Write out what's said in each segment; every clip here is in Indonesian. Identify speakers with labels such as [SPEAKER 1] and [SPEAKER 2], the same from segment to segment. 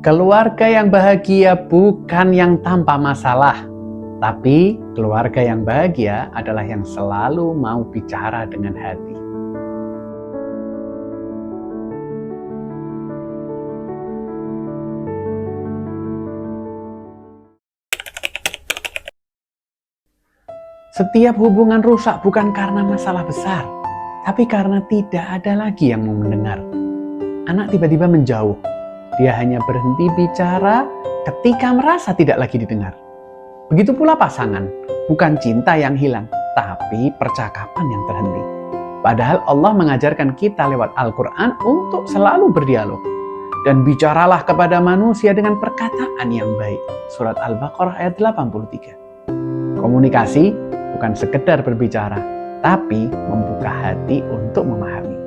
[SPEAKER 1] Keluarga yang bahagia bukan yang tanpa masalah, tapi keluarga yang bahagia adalah yang selalu mau bicara dengan hati. Setiap hubungan rusak bukan karena masalah besar, tapi karena tidak ada lagi yang mau mendengar. Anak tiba-tiba menjauh. Dia hanya berhenti bicara ketika merasa tidak lagi didengar. Begitu pula pasangan, bukan cinta yang hilang, tapi percakapan yang terhenti. Padahal Allah mengajarkan kita lewat Al-Quran untuk selalu berdialog. Dan bicaralah kepada manusia dengan perkataan yang baik. Surat Al-Baqarah ayat 83. Komunikasi bukan sekedar berbicara, tapi membuka hati untuk memahami.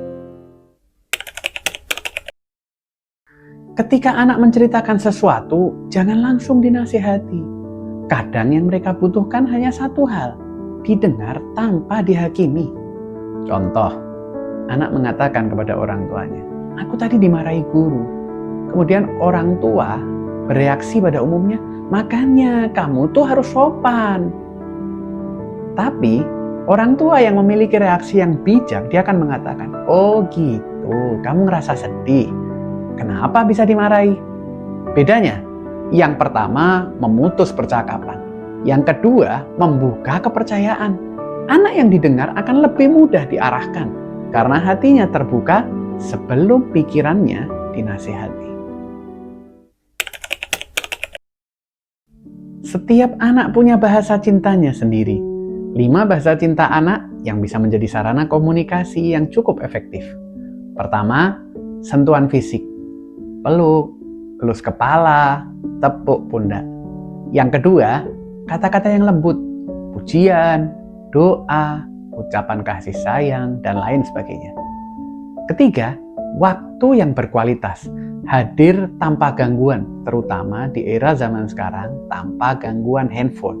[SPEAKER 1] Ketika anak menceritakan sesuatu, jangan langsung dinasihati. Kadang yang mereka butuhkan hanya satu hal, didengar tanpa dihakimi. Contoh, anak mengatakan kepada orang tuanya, "Aku tadi dimarahi guru." Kemudian orang tua bereaksi pada umumnya, "Makanya kamu tuh harus sopan." Tapi orang tua yang memiliki reaksi yang bijak, dia akan mengatakan, "Oh gitu, kamu ngerasa sedih. Kenapa bisa dimarahi?" Bedanya, yang pertama memutus percakapan. Yang kedua, membuka kepercayaan. Anak yang didengar akan lebih mudah diarahkan karena hatinya terbuka sebelum pikirannya dinasihati. Setiap anak punya bahasa cintanya sendiri. 5 bahasa cinta anak yang bisa menjadi sarana komunikasi yang cukup efektif. Pertama, sentuhan fisik. Peluk, elus kepala, tepuk pundak. Yang kedua, kata-kata yang lembut, pujian, doa, ucapan kasih sayang, dan lain sebagainya. Ketiga, waktu yang berkualitas, hadir tanpa gangguan, terutama di era zaman sekarang tanpa gangguan handphone.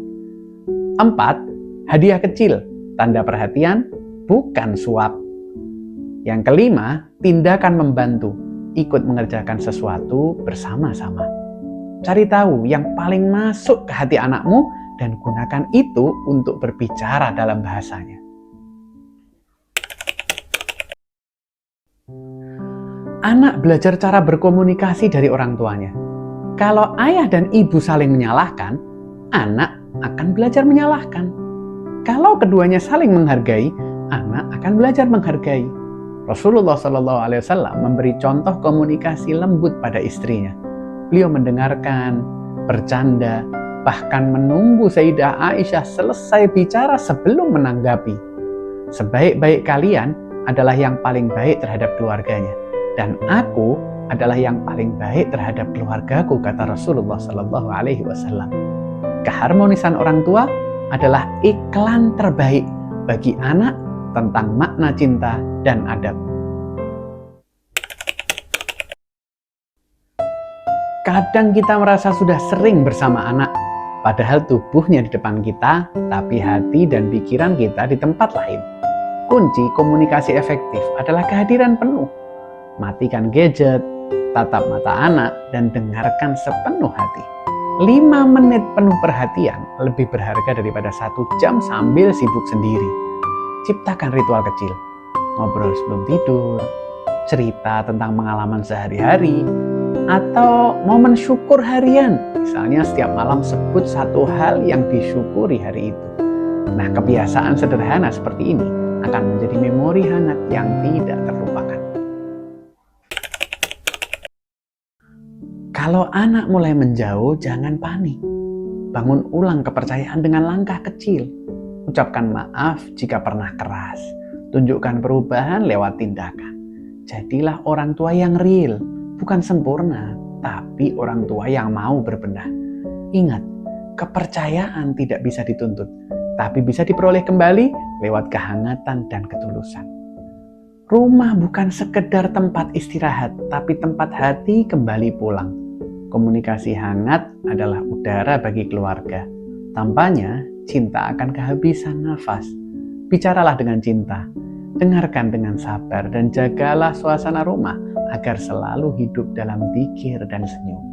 [SPEAKER 1] 4, hadiah kecil, tanda perhatian, bukan suap. Yang kelima, tindakan membantu, ikut mengerjakan sesuatu bersama-sama. Cari tahu yang paling masuk ke hati anakmu dan gunakan itu untuk berbicara dalam bahasanya. Anak belajar cara berkomunikasi dari orang tuanya. Kalau ayah dan ibu saling menyalahkan, anak akan belajar menyalahkan. Kalau keduanya saling menghargai, anak akan belajar menghargai. Rasulullah SAW memberi contoh komunikasi lembut pada istrinya. Beliau mendengarkan, bercanda, bahkan menunggu Sayyidah Aisyah selesai bicara sebelum menanggapi. Sebaik-baik kalian adalah yang paling baik terhadap keluarganya, dan aku adalah yang paling baik terhadap keluargaku, kata Rasulullah SAW. Keharmonisan orang tua adalah iklan terbaik bagi anak tentang makna cinta dan adab. Kadang kita merasa sudah sering bersama anak, padahal tubuhnya di depan kita, tapi hati dan pikiran kita di tempat lain. Kunci komunikasi efektif adalah kehadiran penuh. Matikan gadget, tatap mata anak, dan dengarkan sepenuh hati. 5 menit penuh perhatian lebih berharga daripada 1 jam sambil sibuk sendiri. Ciptakan ritual kecil, ngobrol sebelum tidur, cerita tentang pengalaman sehari-hari, atau momen syukur harian. Misalnya setiap malam sebut 1 hal yang disyukuri hari itu. Nah, kebiasaan sederhana seperti ini akan menjadi memori hangat yang tidak terlupakan. Kalau anak mulai menjauh, jangan panik. Bangun ulang kepercayaan dengan langkah kecil. Ucapkan maaf jika pernah keras. Tunjukkan perubahan lewat tindakan. Jadilah orang tua yang real, bukan sempurna, tapi orang tua yang mau berbenah. Ingat, kepercayaan tidak bisa dituntut, tapi bisa diperoleh kembali lewat kehangatan dan ketulusan. Rumah bukan sekedar tempat istirahat, tapi tempat hati kembali pulang. Komunikasi hangat adalah udara bagi keluarga. Tanpanya, cinta akan kehabisan nafas. Bicaralah dengan cinta, dengarkan dengan sabar, dan jagalah suasana rumah agar selalu hidup dalam dzikir dan senyum.